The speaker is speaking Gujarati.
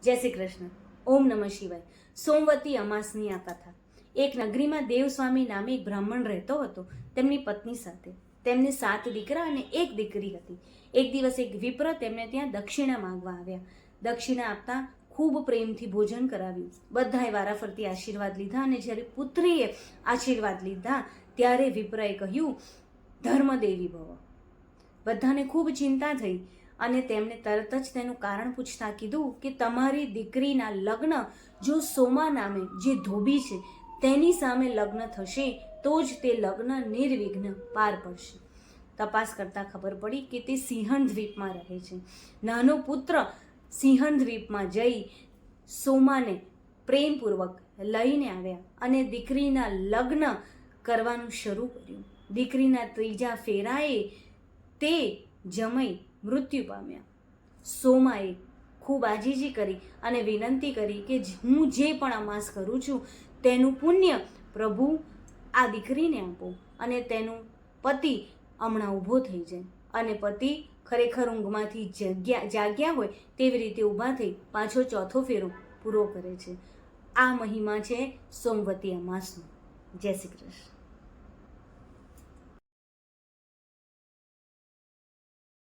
જય શ્રી કૃષ્ણ. ઓમ નમઃ શિવાય. સોમવતી અમાસની આ કથા. એક નગરીમાં દેવસ્વામી નામે એક બ્રાહ્મણ રહેતો હતો. તેમની પત્ની સાથે તેમને 7 દીકરા અને 1 દીકરી હતી. એક દિવસ એક વિપ્ર તેમને ત્યાં દક્ષિણા માંગવા આવ્યા. દક્ષિણા આપતા ખૂબ પ્રેમથી ભોજન કરાવ્યું. બધાએ વારાફરતી આશીર્વાદ લીધા અને જ્યારે પુત્રીએ આશીર્વાદ લીધા ત્યારે વિપ્રએ કહ્યું, ધર્મદેવી ભવ. બધાને ખૂબ ચિંતા થઈ અને તેમણે તરત જ તેનું કારણ પૂછતા કીધું કે તમારી દીકરીના લગ્ન જો સોમા નામે જે ધોબી છે તેની સામે લગ્ન થશે તો જ તે લગ્ન નિર્વિઘ્ન પાર પડશે. તપાસ કરતા ખબર પડી કે તે સિંહણ દ્વીપમાં રહે છે. નાનો પુત્ર સિંહણ દ્વીપમાં જઈ સોમાને પ્રેમપૂર્વક લઈને આવ્યા અને દીકરીના લગ્ન કરવાનું શરૂ કર્યું. દીકરીના 3જા ફેરાએ તે જમાઈ મૃત્યુ પામ્યા. સોમાએ ખૂબ આજીજી કરી અને વિનંતી કરી કે હું જે પણ અમાસ કરું છું તેનું પુણ્ય પ્રભુ આ દીકરીને આપો અને તેનું પતિ હમણાં ઊભો થઈ જાય. અને પતિ ખરેખર ઊંઘમાંથી જાગ્યા હોય તેવી રીતે ઊભા થઈ પાછો 4થો ફેરો પૂરો કરે છે. આ મહિમા છે સોમવતી અમાસનો. જય શ્રી કૃષ્ણ.